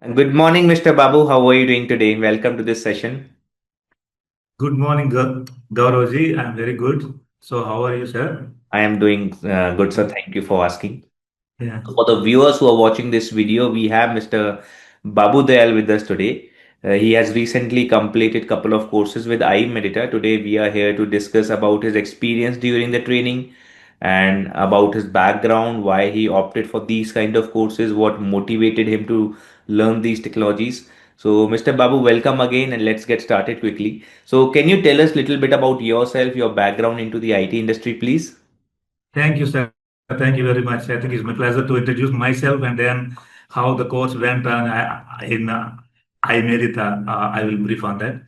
Good morning, Mr. Babu. How are you doing today? Welcome to this session. Good morning, Gauravji. I'm very good. So, how are you, sir? I am doing good, sir. Thank you for asking. Yeah. For the viewers who are watching this video, we have Mr. Babu Dayal with us today. He has recently completed couple of courses with I-MEDITA. Today, we are here to discuss about his experience during the training and about his background, why he opted for these kind of courses, what motivated him to learn these technologies. So, Mr. Babu, welcome again, and let's get started quickly. So, can you tell us a little bit about yourself, your background into the IT industry, please? Thank you, sir. Thank you very much. I think it's my pleasure to introduce myself and then how the course went on in I-MEDITA. I will brief on that.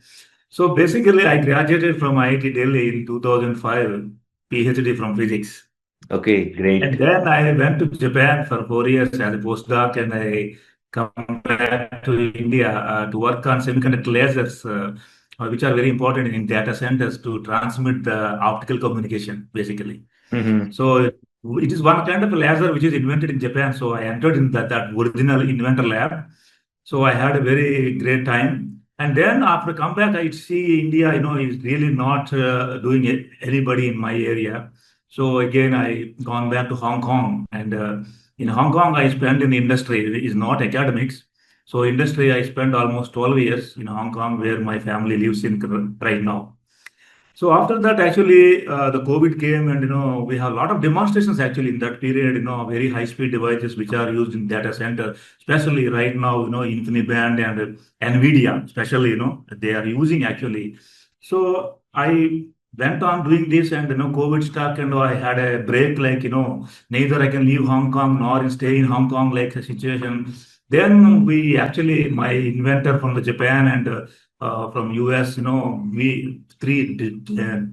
So, basically, I graduated from IIT Delhi in 2005, Ph.D. from physics. Okay, great. And then I went to Japan for 4 years as a postdoc, and I come back to India to work on semiconductor lasers, which are very important in data centers to transmit the optical communication, basically. Mhm. So it is one kind of a laser which is invented in Japan. So I entered in that original inventor lab. So I had a very great time. And then after come back, I see India, is really not doing anybody in my area. So again, I gone back to Hong Kong, and in Hong Kong, I spent in industry. It is not academics. So industry, I spent almost 12 years in Hong Kong, where my family lives in right now. So after that, actually, the COVID came, and we have a lot of demonstrations actually in that period. Very high-speed devices which are used in data center, especially right now. InfiniBand and NVIDIA, especially. They are using actually. So I went on doing this, and COVID stuck, and I had a break. Like neither I can leave Hong Kong nor stay in Hong Kong like the situation. Then we actually, my inventor from the Japan and from US, we three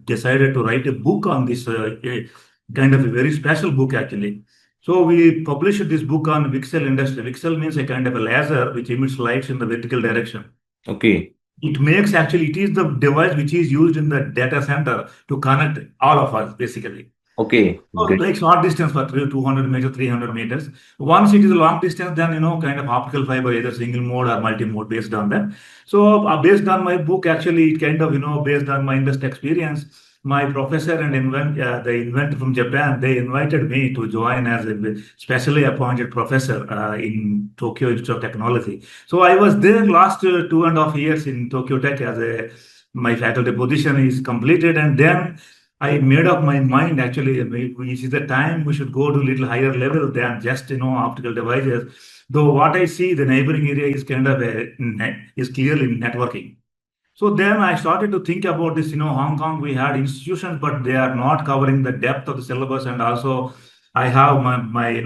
decided to write a book on this kind of a very special book actually. So we published this book on VCSEL industry. VCSEL means a kind of a laser which emits lights in the vertical direction. Okay. It makes actually, it is the device which is used in the data center to connect all of us basically. Okay. So Great. like short distance for 200 meters, 300 meters. Once it is a long distance, then kind of optical fiber, either single mode or multi mode based on that. So based on my book, actually, it kind of based on my industry experience, my professor and the inventor from Japan, they invited me to join as a specially appointed professor in Tokyo Institute of Technology. So I was there last 2.5 years in Tokyo Tech as a my faculty position is completed, and then I made up my mind actually, which is the time we should go to a little higher level than just optical devices. Though what I see, the neighboring area is kind of is clearly networking. So then I started to think about this. Hong Kong, we had institutions, but they are not covering the depth of the syllabus, and also I have my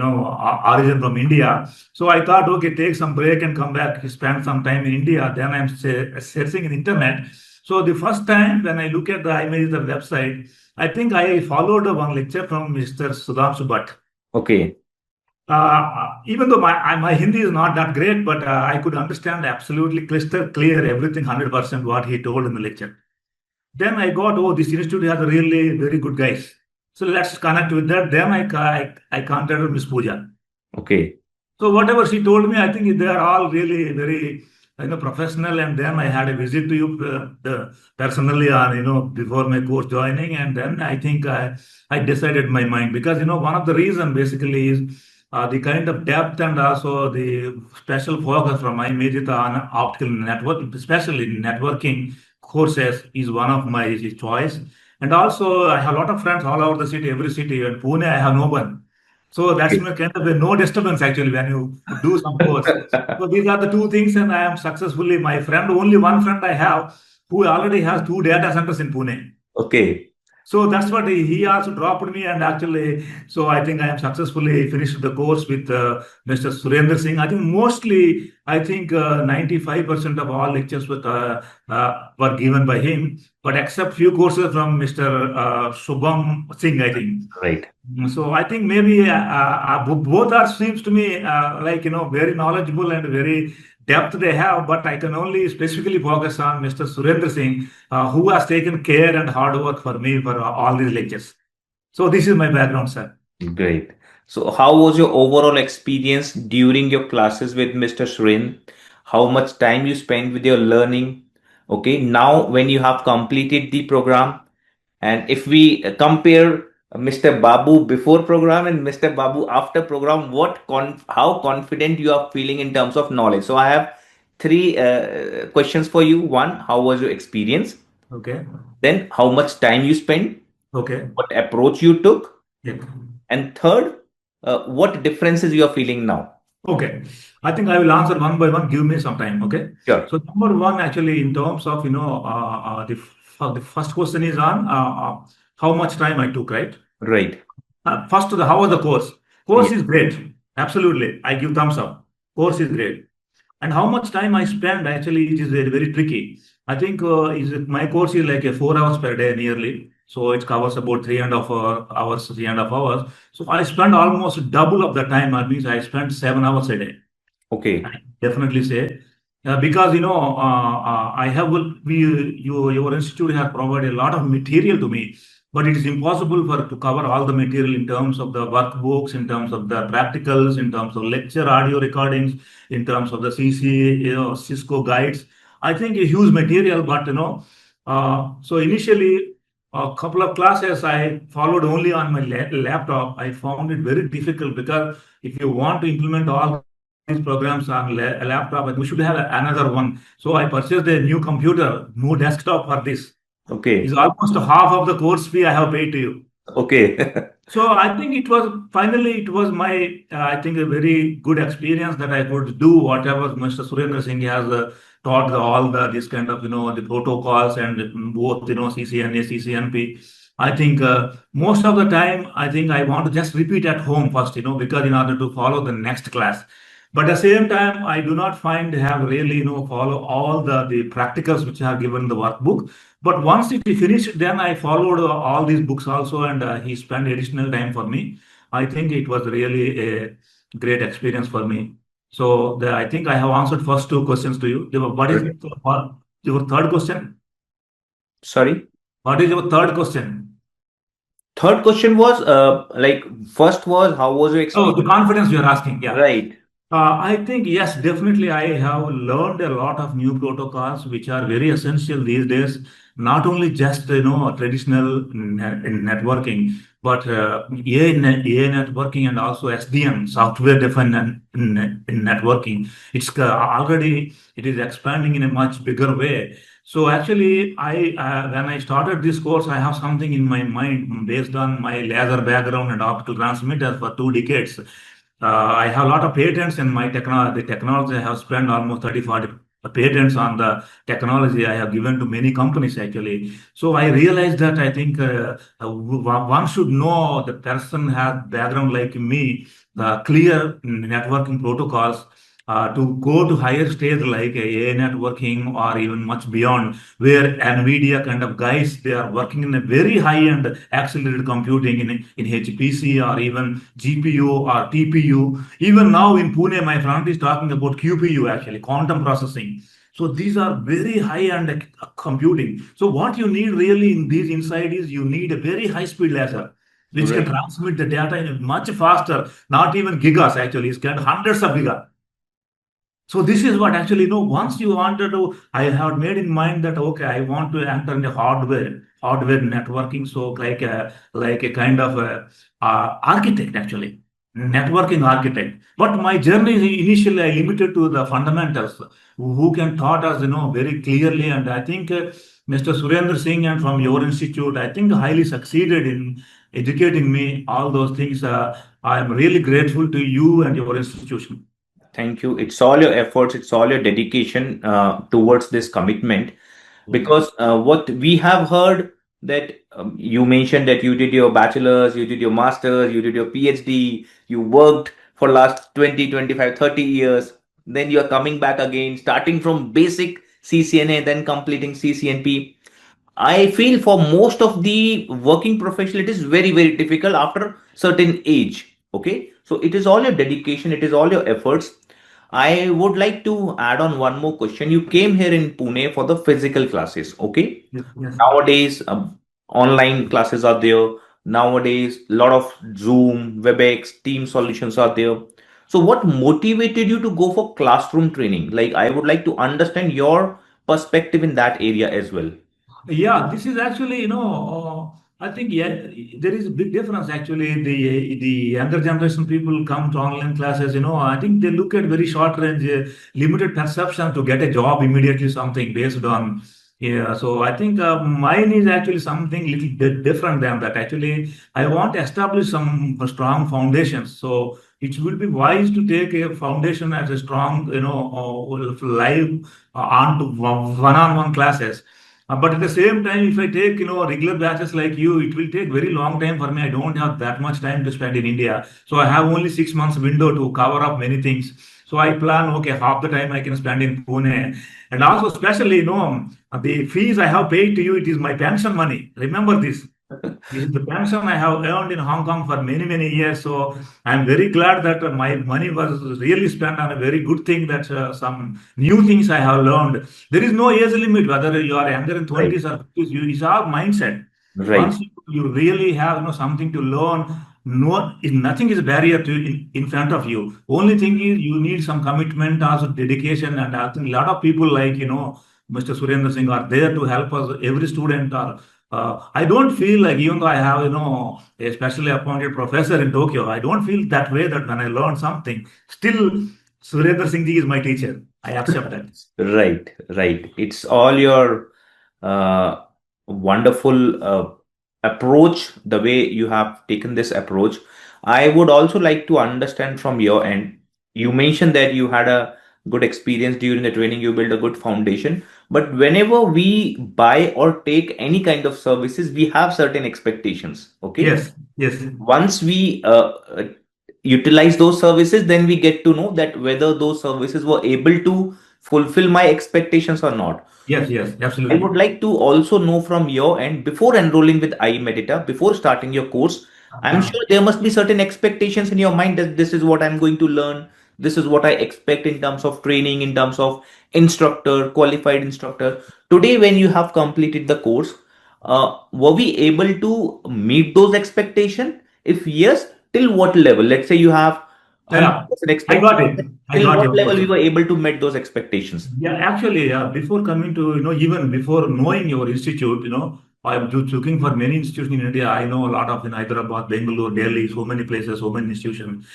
origin from India. So I thought, okay, take some break and come back, spend some time in India. Then I'm searching in internet. So the first time when I look at the image of the website, I think I followed one lecture from Mr. Sudhanshu Bhatt. Okay. Even though my Hindi is not that great, but I could understand absolutely crystal clear everything 100% what he told in the lecture. Then I got, oh, this institute has really very good guys. So let's connect with that. Then I contacted Miss Pooja. Okay. So whatever she told me, I think they are all really very professional. And then I had a visit to you personally on before my course joining, and then I think I decided my mind because one of the reason basically is the kind of depth and also the special focus from my major on optical network, especially networking courses, is one of my choice. And also I have a lot of friends all over the city, every city. In Pune, I have no one. So that's my kind of a no disturbance actually when you do some course. So these are the two things, and I am successfully my friend. Only one friend I have who already has two data centers in Pune. Okay. So that's what he also dropped me, and actually, so I think I am successfully finished the course with Mr. Surendra Singh. I think mostly, I think 95% of all lectures were given by him, but except few courses from Mr. Shubham Singh, I think. Right. So I think maybe both are seems to me like very knowledgeable and very depth they have, but I can only specifically focus on Mr. Surendra Singh, who has taken care and hard work for me for all these lectures. So this is my background, sir. Great. So, how was your overall experience during your classes with Mr. Shrin? how much time you spend with your learning. Okay, now when you have completed the program, and if we compare Mr. Babu before program and Mr. Babu after program, how confident you are feeling in terms of knowledge? So I have three questions for you. One, how was your experience? Okay. Then, how much time you spent? Okay. What approach you took? Yeah. And third, what differences you are feeling now? Okay. I think I will answer one by one. Give me some time. Okay. Sure. So number one, actually, in terms of the first question is on how much time I took, right? Right. First, how was the course? Yeah. Course is great. Absolutely. I give thumbs up. Course is great. And how much time I spend, actually, it is very, very tricky. I think my course is like a 4 hours per day nearly. So it covers about 3.5 hours, 3.5 hours. So I spend almost double of the time. That means I spend 7 hours a day. Okay. I definitely say. Because I have your institute has provided a lot of material to me, but it is impossible for to cover all the material in terms of the workbooks, in terms of the practicals, in terms of lecture audio recordings, in terms of the Cisco guides. I think a huge material, but so initially a couple of classes I followed only on my laptop. I found it very difficult because if you want to implement all these programs on a laptop, and we should have another one. So I purchased a new computer, new desktop for this. It's Okay. almost half of the course fee I have paid to you. Okay. So I think it was my, I think a very good experience that I could do whatever Mr. Surendra Singh has taught all this kind of, the protocols and both, CCNA, CCNP. I think most of the time, I think I want to just repeat at home first, because in order to follow the next class. But at the same time, I do not find have really, follow all the practicals which are given in the workbook. But once it finished, then I followed all these books also, and he spent additional time for me. I think it was really a great experience for me. So I think I have answered first two questions to you. What is Right. your third question? Sorry. What is your third question? Third question was like first was how was your Oh, the experience? confidence you are asking. Yeah. Right. I think, yes, definitely. I have learned a lot of new protocols which are very essential these days. Not only just traditional networking, but AI networking and also SDN, software defined networking. It's already it is expanding in a much bigger way. So actually, I when I started this course, I have something in my mind based on my laser background and optical transmitters for 2 decades. I have a lot of patents in my technology. The technology I have spent almost 30, 40 patents on the technology I have given to many companies actually. So I realized that I think one should know the person has background like me, the clear networking protocols to go to higher stage like AI networking or even much beyond, where NVIDIA kind of guys, they are working in a very high-end accelerated computing in HPC or even GPU or TPU. Even now in Pune, my friend is talking about QPU actually, quantum processing. So these are very high-end computing. So what you need really in these inside is you need a very high-speed laser which can Right. transmit the data in much faster, not even gigas actually, it's kind of hundreds of gigas. So this is what actually, once you wanted to, I have made in mind that, okay, I want to enter in the hardware networking. So like a kind of architect actually, networking architect. But my journey is initially I limited to the fundamentals, who can taught us, very clearly. And I think Mr. Surendra Singh and from your institute, I think highly succeeded in educating me all those things. I am really grateful to you and your institution. Thank you. It's all your efforts, it's all your dedication towards this commitment. Because what we have heard that you mentioned that you did your bachelor's, you did your master's, you did your PhD, you worked for last 20, 25, 30 years. Then you're coming back again, starting from basic CCNA, then completing CCNP. I feel for most of the working professional, it is very, very difficult after certain age. Okay. So it is all your dedication, it is all your efforts. I would like to add on one more question. You came here in Pune for the physical classes. Okay. Yes, yes. Nowadays, online classes are there. Nowadays, a lot of Zoom, WebEx, Team solutions are there. So what motivated you to go for classroom training? Like, I would like to understand your perspective in that area as well. Yeah, this is actually, I think, yeah, there is a big difference actually. The younger generation people come to online classes, I think they look at very short range, limited perception to get a job immediately, something based on. Yeah, so I think mine is actually something little bit different than that. Actually, I want to establish some strong foundations. So it will be wise to take a foundation as a strong, live on to one-on-one classes. But at the same time, if I take, regular batches like you, it will take very long time for me. I don't have that much time to spend in India. So I have only 6 months window to cover up many things. So I plan, okay, half the time I can spend in Pune. And also, especially, the fees I have paid to you, it is my pension money. Remember this. This is the pension I have earned in Hong Kong for many, many years. So I'm very glad that my money was really spent on a very good thing, that some new things I have learned. There is no age limit, whether you are younger in Right. 20s or 50s, it's all mindset. Right. Once you really have, something to learn, nothing is a barrier to in front of you. Only thing is you need some commitment, also dedication, and I think a lot of people like, Mr. Surendra Singh are there to help us. Every student are I don't feel like, even though I have, a specially appointed professor in Tokyo, I don't feel that way that when I learn something, still Surendra Singh ji is my teacher. I accept that. Right, right. It's all your uh, wonderful approach, the way you have taken this approach. I would also like to understand from your end. You mentioned that you had a good experience during the training, you built a good foundation. But whenever we buy or take any kind of services, we have certain expectations. Okay. Yes, yes, Once we utilize those services, then we get to know that whether those services were able to fulfill my expectations or not. yes, yes, I would absolutely. like to also know from your end, before enrolling with I-MEDITA, before starting your course, I'm Uh, sure there must be certain expectations in your mind that this is what I'm going to learn. This is what I expect in terms of training, in terms of instructor, qualified instructor. Today, when you have completed the course, were we able to meet those expectations? If yes, till what level? Let's say you have yeah, 100% I got expectation. it. I Till got what your level we question. were able to meet those expectations? Yeah, actually, before coming to, even before knowing your institute, I'm just looking for many institutions in India. I know a lot of in Hyderabad, Bangalore, Delhi, so many places, so many institutions.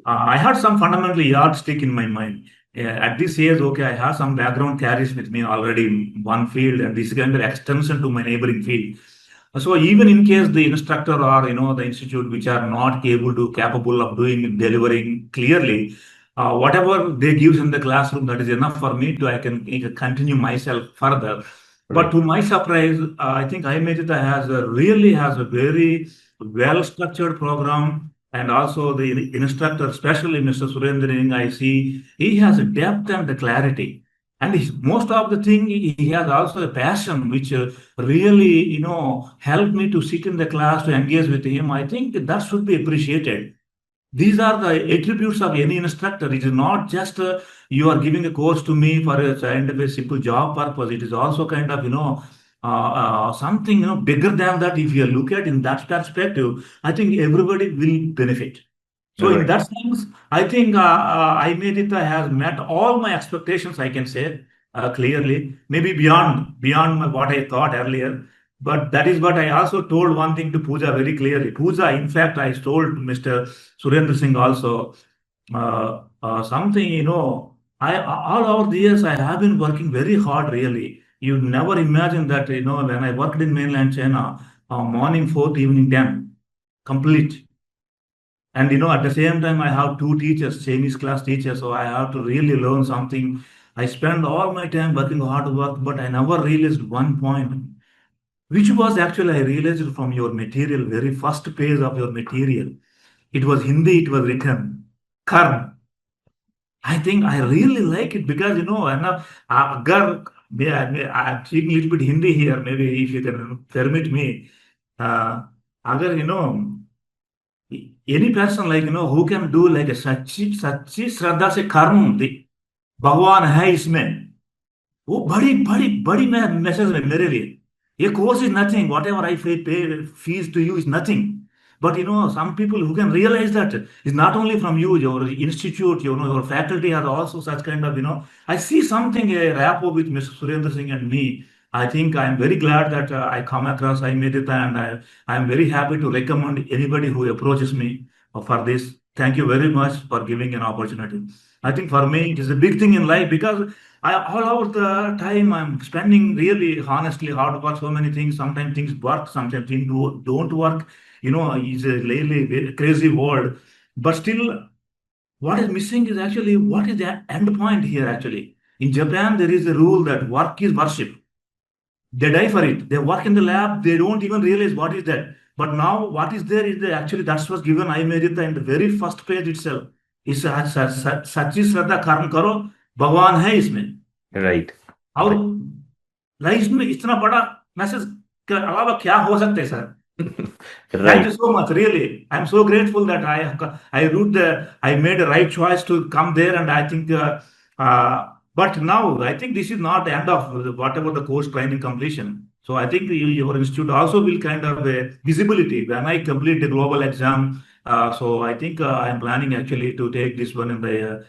I had some fundamental yardstick in my mind. At this age, okay, I have some background carries with me already in one field, and this is kind of extension to my neighboring field. So even in case the instructor or, the institute which are not able to capable of doing delivering clearly, whatever they give in the classroom, that is enough for me to I can continue myself further. But Right. to my surprise, I think I-MEDITA really has a very well structured program, and also the instructor, especially Mr. Surendran, I see he has a depth and the clarity. And most of the thing, he has also a passion, which really, helped me to sit in the class to engage with him. I think that should be appreciated. These are the attributes of any instructor. It is not just you are giving a course to me for a kind of a simple job purpose. It is also kind of, something, bigger than that. If you look at in that perspective, I think everybody will benefit. So in Right. that sense, I think I-MEDITA has met all my expectations, I can say clearly, maybe beyond what I thought earlier. But that is what I also told one thing to Pooja very clearly. Pooja, in fact, I told Mr. Surendra Singh also something, all over the years, I have been working very hard, really. You never imagine that, when I worked in mainland China, morning 4 evening 10, complete. And at the same time, I have two teachers, Chinese class teachers, so I have to really learn something. I spend all my time working hard work, but I never realized one point, which was actually I realized from your material, very first page of your material. It was Hindi, it was written. Karm. I think I really like it because and agar I'm speaking a little bit Hindi here, maybe if you can permit me. Uh, agar any person like who can do like a सच्ची सच्ची श्रद्धा से कर्म भगवान है इसमें वो बड़ी बड़ी बड़ी मैसेज है मेरे लिए ये course is nothing whatever I pay fees to you is nothing But some people who can realize that is not only from you, your institute, your faculty has also such kind of, I see something, a rapport with Mr. Surendra Singh and me. I think I'm very glad that I come across I-MEDITA, and I'm very happy to recommend anybody who approaches me for this. Thank you very much for giving an opportunity. I think for me, it is a big thing in life because all over the time I'm spending really honestly hard work, so many things. Sometimes things work, sometimes things don't work. It's a really crazy world. But still, what is missing is actually what is the end point here actually. In Japan, there is a rule that work is worship. They die for it. They work in the lab. They don't even realize what is that. But now what is there is actually that's was given I-MEDITA in the very first page itself. इस सच्ची श्रद्धा कर्म करो भगवान है इसमें Right. और life में इतना बड़ा मैसेज के अलावा क्या हो सकते हैं sir Thank Right. you so much. Really, I'm so grateful that I made the right choice to come there, and I think. But now I think this is not the end of whatever the course training completion. So I think your institute also will kind of visibility when I complete the global exam. So I think I'm planning actually to take this one in the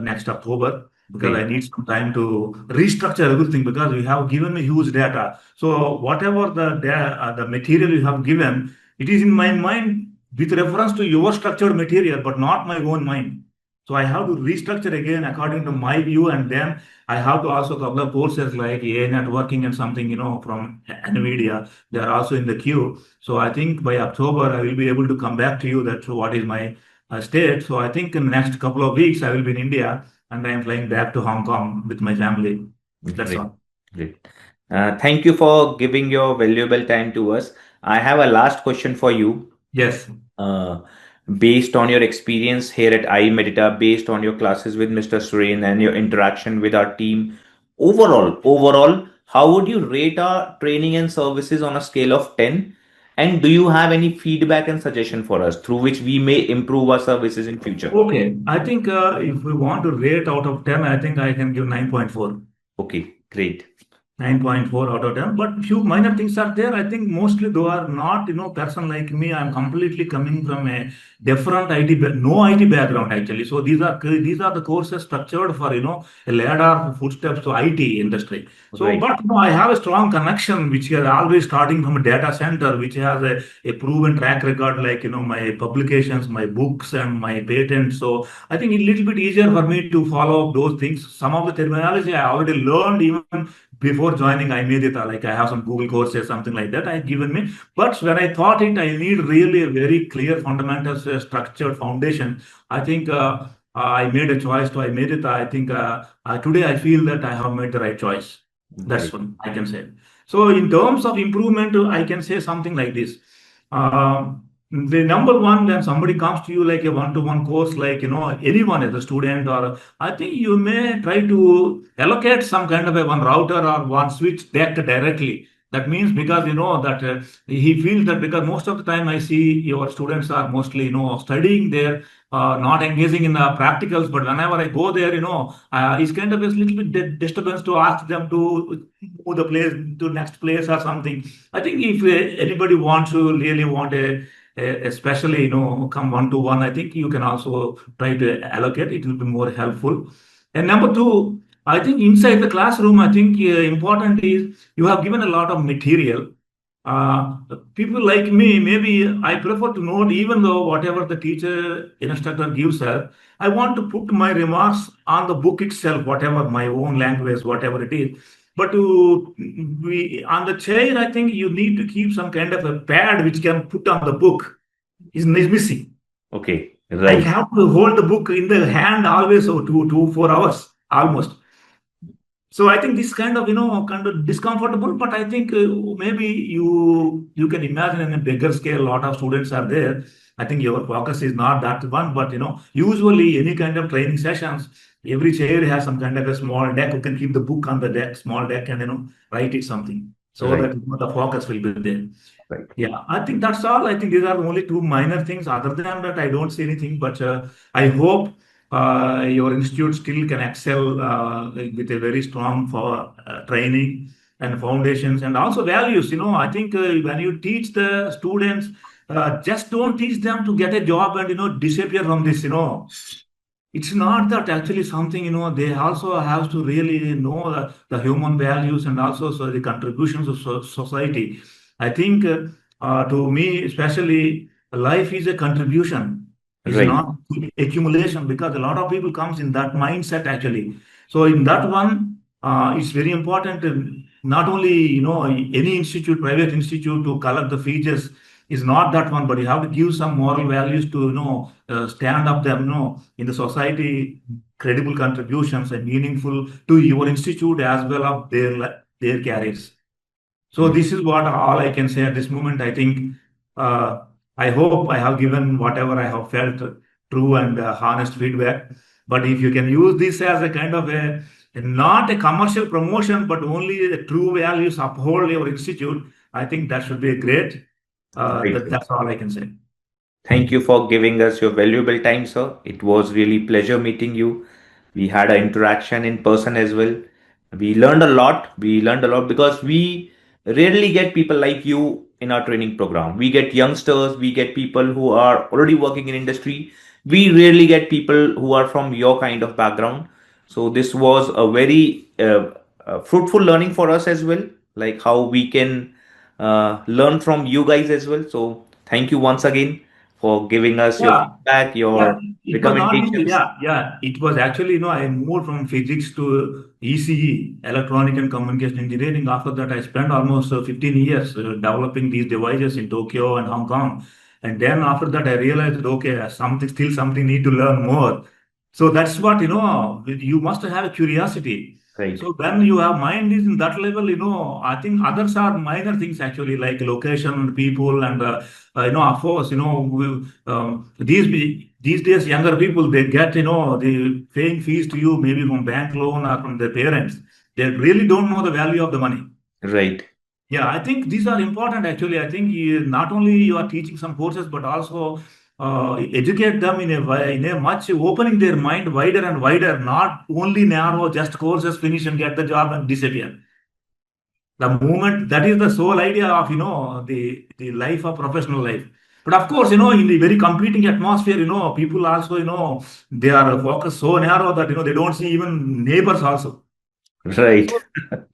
next October because I Great. need some time to restructure everything because you have given me huge data. So whatever the material you have given, it is in my mind with reference to your structured material, but not my own mind. So I have to restructure again according to my view, and then I have to also cover courses like AI networking and something, from NVIDIA. They are also in the queue. So I think by October I will be able to come back to you that what is my state. So I think in the next couple of weeks I will be in India, and I am flying back to Hong Kong with my family. That's Great. all. Great. Thank you for giving your valuable time to us. I have a last question for you. Yes. Uh, Based on your experience here at I-MEDITA, based on your classes with Mr. Surain and your interaction with our team, overall, how would you rate our training and services on a scale of 10? And do you have any feedback and suggestion for us through which we may improve our services in future? Okay. I think if we want to rate out of 10, I think I can give 9.4. Okay, great. 9.4 out of 10, but few minor things are there. I think mostly though are not, person like me. I'm completely coming from a different no IT background actually. So these are the courses structured for, a ladder footsteps to IT industry. So, Right. but I have a strong connection which is always starting from a data center, which has a proven track record, like, my publications, my books and my patents. So I think it's a little bit easier for me to follow up those things. Some of the terminology I already learned even before joining I-MEDITA, like I have some Google courses, something like that I given me. But when I thought it, I need really a very clear fundamentals, structured foundation. I think I made a choice to I-MEDITA. I think today I feel that I have made the right choice. That's Great. what I can say. So in terms of improvement, I can say something like this. The number one, when somebody comes to you like a one-to-one course, like, anyone as a student, or I think you may try to allocate some kind of a one router or one switch deck directly. That means because that he feels that because most of the time I see your students are mostly studying there, not engaging in the practicals. But whenever I go there, it's kind of a little bit disturbance to ask them to move the place to next place or something. I think if anybody wants to really want especially come one-to-one, I think you can also try to allocate. It will be more helpful. And number two, I think inside the classroom, I think important is you have given a lot of material. uh, People like me, maybe I prefer to note, even though whatever the teacher instructor gives her, I want to put my remarks on the book itself, whatever my own language, whatever it is. But to we on the chair, I think you need to keep some kind of a pad which can put on the book. Is missing. Okay, I right. have to hold the book in the hand always, so 2 4 hours almost. So I think this kind of kind of discomfortable, but I think maybe you can imagine in a bigger scale, a lot of students are there. I think your focus is not that one, but usually any kind of training sessions, every chair has some kind of a small deck. You can keep the book on the deck, small deck, and write it something so Right. that the focus will be there. Right. Yeah, I think that's all. I think these are only two minor things. Other than that, I don't see anything. But I hope your institute still can excel with a very strong for training and foundations and also values. I think when you teach the students just don't teach them to get a job and disappear from this. It's not that actually something, they also have to really know the human values and also so the contributions of society. I think to me, especially, life is a contribution, is Right. not accumulation, because a lot of people comes in that mindset actually. So in that one, it's very important, not only, any institute, private institute to collect the features is not that one, but you have to give some moral values to, stand up them, in the society, credible contributions and meaningful to your institute as well of their careers. So this is what all I can say at this moment. I think I hope I have given whatever I have felt true and honest feedback. But if you can use this as a kind of not a commercial promotion, but only the true values uphold your institute, I think that should be great. Right. That's all I can say. Thank you for giving us your valuable time, sir. It was really pleasure meeting you. We had an interaction in person as well. We learned a lot. We learned a lot because we rarely get people like you in our training program. We get youngsters, we get people who are already working in industry. We rarely get people who are from your kind of background. So this was a very fruitful learning for us as well, like how we can learn from you guys as well. So thank you once again for giving us your Yeah, feedback, yeah, your it was not easy. recommendations. Yeah. It was actually, I moved from physics to ECE, Electronic and Communication Engineering. After that, I spent almost 15 years developing these devices in Tokyo and Hong Kong. And then after that, I realized, okay, still something need to learn more. So that's what, you must have a curiosity. Right, So when you have mind is in that level, I think others are minor things actually, like location, people, and of course, these days younger people, they get the paying fees to you maybe from bank loan or from their parents. They really don't know the value of the money. right, Yeah, I think these are important actually. I think not only you are teaching some courses, but also educate them in a much opening their mind wider and wider, not only narrow just courses, finish and get the job and disappear. The moment, that is the sole idea of the life of professional life. But of course, in the very competing atmosphere, people also, they are focused so narrow that they don't see even neighbors also. right, So,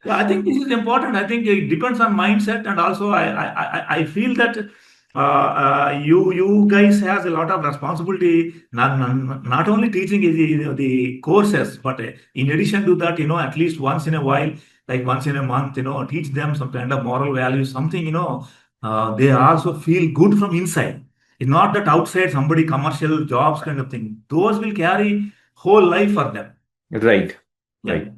yeah, I think this is important. I think it depends on mindset, and also I feel that you guys has a lot of responsibility, not only teaching the courses, but in addition to that, at least once in a while, like once in a month, teach them some kind of moral values, something, they also feel good from inside. It's not that outside somebody commercial jobs kind of thing. Those will carry whole life for them. right, Yeah. right.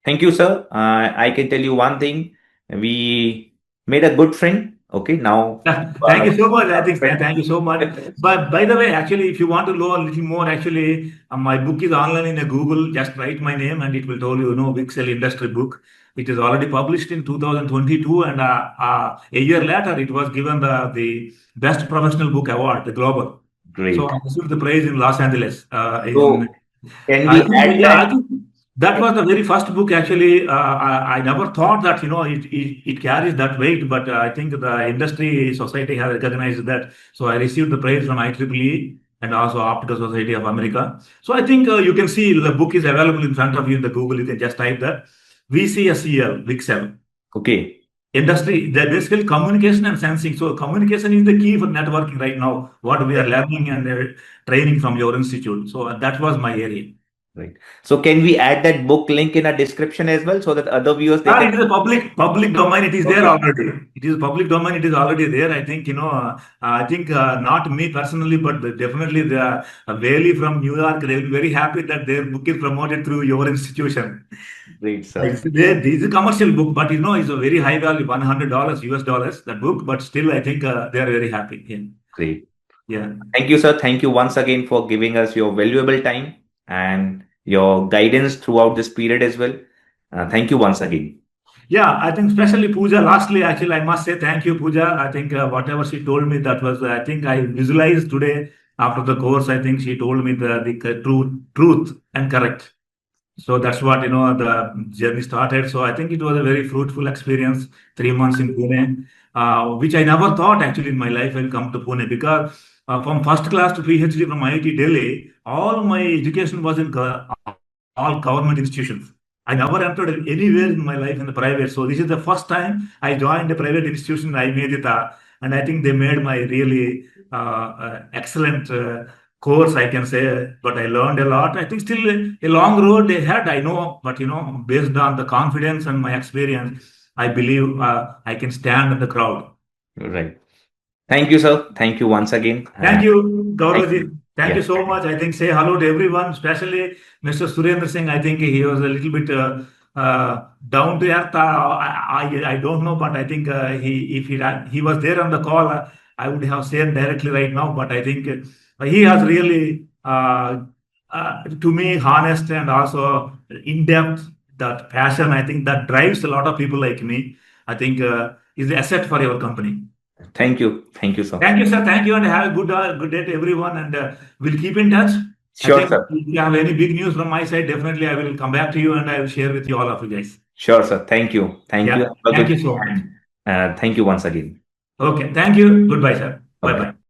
Thank you, sir. I can tell you one thing. We made a good friend. Okay, now you are Thank you so much. I our think friend. thank you so much. But by the way, actually, if you want to know a little more, actually, my book is online in a Google. Just write my name and it will tell you, VCSEL industry book. It is already published in 2022, and a year later, it was given the best professional book award, the global. So Great. I received the prize in Los Angeles. In So can I we think, add yeah, that? I think that was the very first book. Actually, I never thought that it carries that weight, but I think the industry society has recognized that. So I received the praise from IEEE and also Optical Society of America. So I think you can see the book is available in front of you in the Google. You can just type that VCSEL, VCSEL. Okay, Industry, that basically communication and sensing. So communication is the key for networking right now. What we are learning and training from your institute. So that was my area. right. So can we add that book link in our description as well so that other viewers they can? It is a public domain. It is there Okay, already. It is public domain. It is already there. I think I think not me personally, but definitely the Bailey from New York. They will be very happy that their book is promoted through your institution. great, sir. This is a commercial book, but it's a very high value, $100 US dollars that book. But still, I think they are very happy. Great. Yeah. Thank you, sir. Thank you once again for giving us your valuable time and your guidance throughout this period as well. Thank you once again. Yeah, I think especially Pooja. Lastly, actually, I must say thank you, Pooja. I think whatever she told me, that was, I think I visualized today after the course. I think she told me the truth and correct. So that's what, the journey started. So I think it was a very fruitful experience, 3 months in Pune. which I never thought actually in my life I will come to Pune, because from first class to PhD from IIT Delhi, all my education was in all government institutions. I never entered anywhere in my life in the private. So this is the first time I joined a private institution, I-MEDITA, and I think they made my really excellent course, I can say. But I learned a lot. I think still a long road ahead, I know. But based on the confidence and my experience, I believe I can stand in the crowd. Right. Thank you, sir. Thank you once again. Thank you, Thank Gaurav. you. Thank Yeah. you so much. I think say hello to everyone, especially Mr. Surendra Singh. I think he was a little bit down to earth. I don't know, but I think he was there on the call, I would have said directly right now. But I think he has really, to me, honest and also in depth. That passion, I think, that drives a lot of people like me. I think is the asset for your company. Thank you. Thank you, sir. Thank you, sir. Thank you, and have a good day to everyone. And we'll keep in touch. Sure, I think sir. if you have any big news from my side, definitely I will come back to you and I will share with you all of you guys. Sure, sir. Thank you. Thank you. Yeah. Have a Thank good you day. so much. And, thank you once again. Okay. Thank you. Goodbye, sir. Bye Bye-bye. bye.